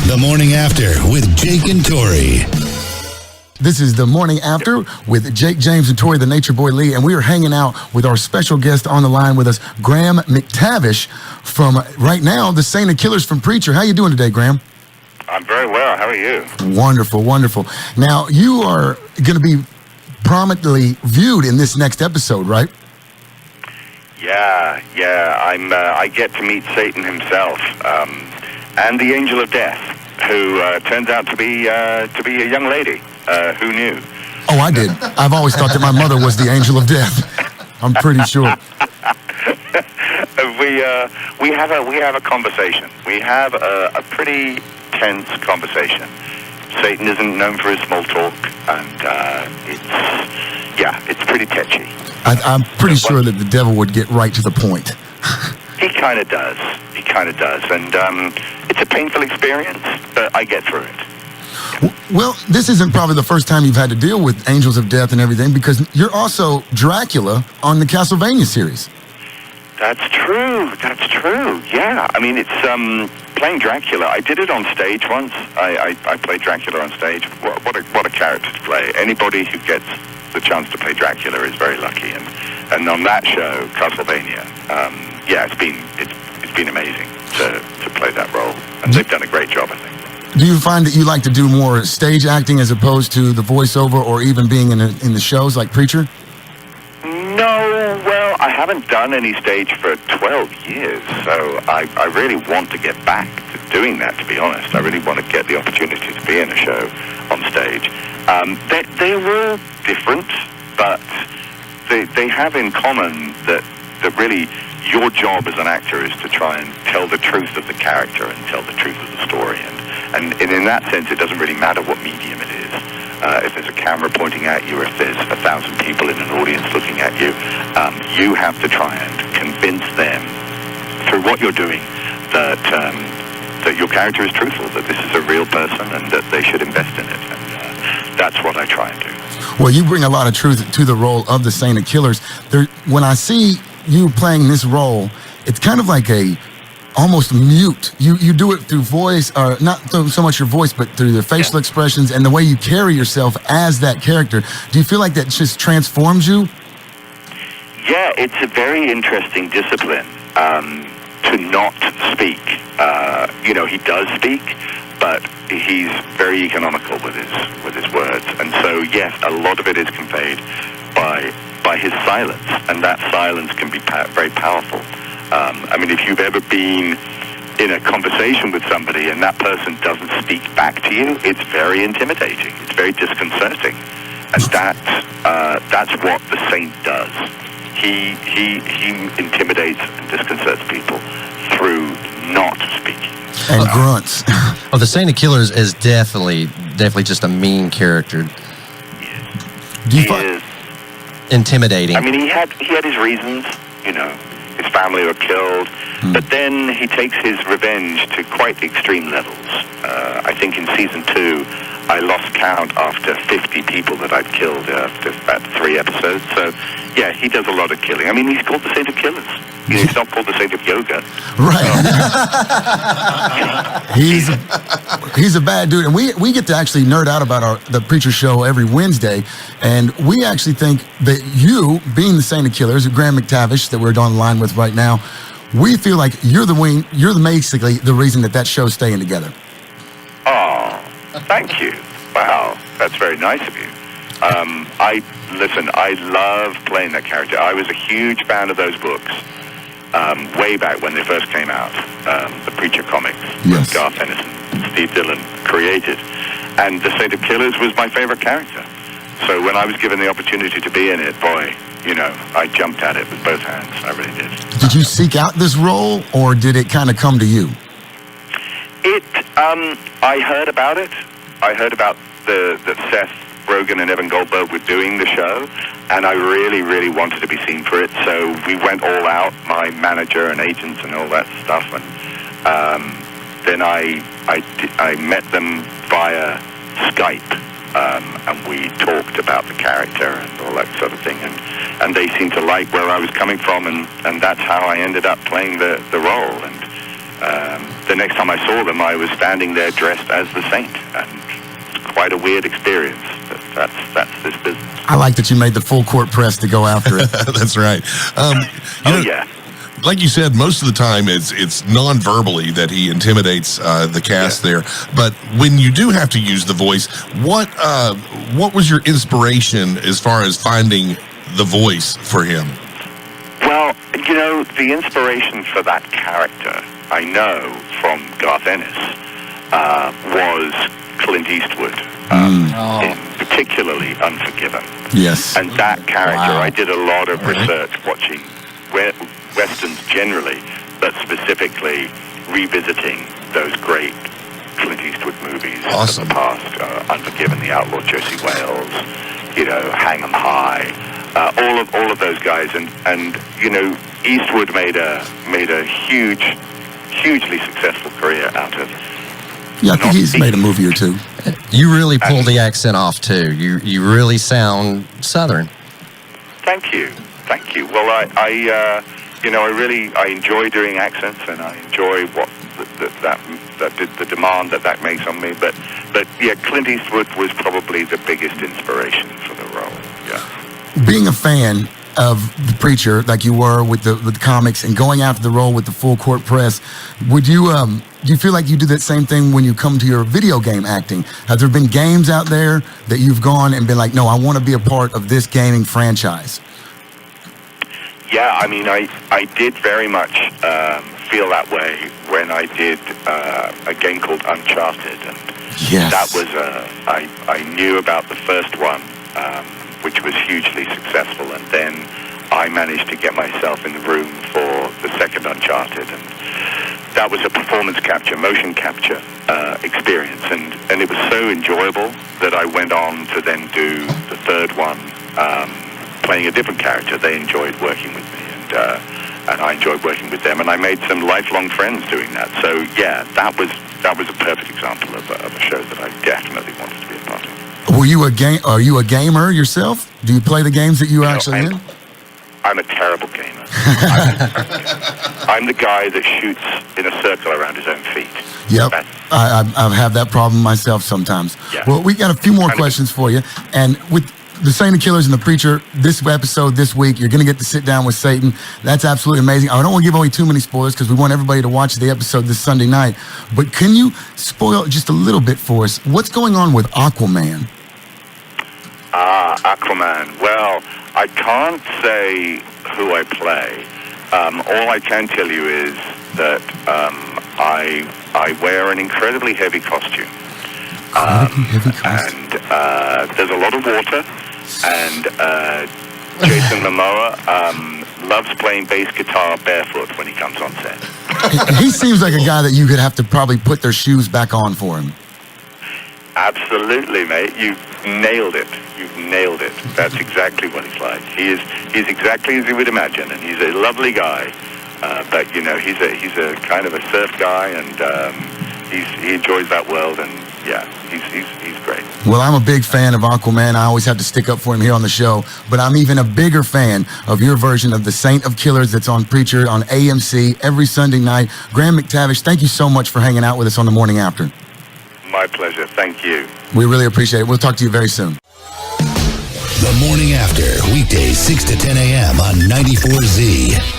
The Morning After with Jake and Tori. This is The Morning After with Jake, James, and Tori, the Nature Boy Lee, and we are hanging out with our special guest on the line with us, Graham McTavish, from right now, the Saint of Killers from Preacher. How you doing today, Graham? I'm very well. How are you? Wonderful, wonderful. Now, you are going to be prominently viewed in this next episode, right? Yeah. I get to meet Satan himself, and the Angel of Death, who turns out to be a young lady. Who knew? Oh, I did. I've always thought that my mother was the Angel of Death. I'm pretty sure. We have a conversation. We have a pretty tense conversation. Satan isn't known for his small talk, and it's pretty touchy. I'm pretty sure that the devil would get right to the point. He kind of does. And it's a painful experience, but I get through it. Well, this isn't probably the first time you've had to deal with Angels of Death and everything, because you're also Dracula on the Castlevania series. That's true. Yeah. I mean, it's playing Dracula. I did it on stage once. I played Dracula on stage. What a character to play. Anybody who gets the chance to play Dracula is very lucky. And on that show, Castlevania, it's been amazing to play that role. And they've done a great job, I think. Do you find that you like to do more stage acting as opposed to the voiceover or even being in the shows like Preacher? No, well, I haven't done any stage for 12 years, so I really want to get back to doing that, to be honest. I really want to get the opportunity to be in a show on stage. They're all different, but they have in common that really your job as an actor is to try and tell the truth of the character and tell the truth of the story. And in that sense, it doesn't really matter what medium it is. If there's a camera pointing at you, or if there's 1,000 people in an audience looking at you, you have to try and convince them through what you're doing that your character is truthful, that this is a real person and that they should invest in it. And that's what I try and do. Well, you bring a lot of truth to the role of the Saint of Killers. When I see you playing this role, it's kind of like almost mute. You do it through voice, or not so much your voice, but through the facial expressions and the way you carry yourself as that character. Do you feel like that just transforms you? Yeah, it's a very interesting discipline to not speak. He does speak, but he's very economical with his words, and so yes, a lot of it is conveyed by his silence, and that silence can be very powerful. I mean, if you've ever been in a conversation with somebody and that person doesn't speak back to you, it's very intimidating. It's very disconcerting. And that's what the Saint does. He intimidates and disconcerts people through not speaking. And grunts. Oh, the Saint of Killers is definitely just a mean character. He is intimidating. I mean, he had his reasons, His family were killed, but then he takes his revenge to quite extreme levels. I think in season 2, I lost count after 50 people that I'd killed after about 3 episodes. So, yeah, he does a lot of killing. I mean, he's called the Saint of Killers. He's not called the Saint of Yoga. Right. He's a bad dude. And we get to actually nerd out about the Preacher show every Wednesday. And we actually think that you, being the Saint of Killers, Graham McTavish, that we're on the line with right now, we feel like you're basically the reason that show's staying together. Oh, thank you. Wow, that's very nice of you. I love playing that character. I was a huge fan of those books way back when they first came out, the Preacher comics, yes. Garth Ennis and Steve Dillon created. And the Saint of Killers was my favorite character. So when I was given the opportunity to be in it, boy, I jumped at it with both hands. I really did. Did you seek out this role, or did it kind of come to you? I heard about it. I heard about that Seth Rogen and Evan Goldberg were doing the show, and I really, really wanted to be seen for it. So we went all out, my manager and agents and all that stuff, and then I met them via Skype, and we talked about the character and all that sort of thing, and they seemed to like where I was coming from, and that's how I ended up playing the role. And the next time I saw them, I was standing there dressed as the Saint, and it's quite a weird experience. But that's this business. I like that you made the full court press to go after it. That's right. Yeah. Like you said, most of the time it's non-verbally that he intimidates the cast there. But when you do have to use the voice, what was your inspiration as far as finding the voice for him? Well, the inspiration for that character, I know from Garth Ennis, was Clint Eastwood, in particularly Unforgiven. Yes. And that character, I did a lot of research watching Westerns generally, but specifically revisiting those great Clint Eastwood movies of the past. Unforgiven, The Outlaw Josey Wales, Hang 'em High, all of those guys, and Eastwood made a hugely successful career out of. Yeah, I think he's made a movie or two. You really pull the accent off too. You really sound Southern. Thank you. Well, I enjoy doing accents, and I enjoy what the demand that makes on me. But yeah, Clint Eastwood was probably the biggest inspiration for the role. Yeah. Being a fan of the Preacher, like you were with the comics, and going after the role with the full court press, would you do you feel like you do that same thing when you come to your video game acting? Have there been games out there that you've gone and been like, no, I want to be a part of this gaming franchise? Yeah, I mean, I did very much feel that way when I did a game called Uncharted, and that was I knew about the first one, which was hugely successful, and then I managed to get myself in the room for the second Uncharted, and that was a performance capture, motion capture experience, and it was so enjoyable that I went on to then do the third one, playing a different character. They enjoyed working with me, and I enjoyed working with them, and I made some lifelong friends doing that. So yeah, that was a perfect example of a show that I definitely wanted to be a part of. Are you a gamer yourself? Do you play the games that you actually in? I'm a terrible gamer. I'm the guy that shoots in a circle around his own feet. Yep, I have that problem myself sometimes. Yeah. Well, we got a few more questions for you, and with the Saint of Killers and the Preacher, this episode this week, you're going to get to sit down with Satan. That's absolutely amazing. I don't want to give away too many spoilers because we want everybody to watch the episode this Sunday night. But can you spoil just a little bit for us? What's going on with Aquaman? Aquaman. Well, I can't say who I play. All I can tell you is that I wear an incredibly heavy costume. And there's a lot of water, and Jason Momoa loves playing bass guitar barefoot when he comes on set. He seems like a guy that you could have to probably put their shoes back on for him. Absolutely, mate. You've nailed it. That's exactly what he's like. He's exactly as you would imagine, and he's a lovely guy. But he's a kind of a surf guy, and he enjoys that world, and yeah, he's great. Well, I'm a big fan of Aquaman. I always have to stick up for him here on the show, but I'm even a bigger fan of your version of the Saint of Killers that's on Preacher on AMC every Sunday night. Graham McTavish, thank you so much for hanging out with us on The Morning After. My pleasure. Thank you. We really appreciate it. We'll talk to you very soon. The Morning After, weekdays 6 to 10 a.m. on 94Z.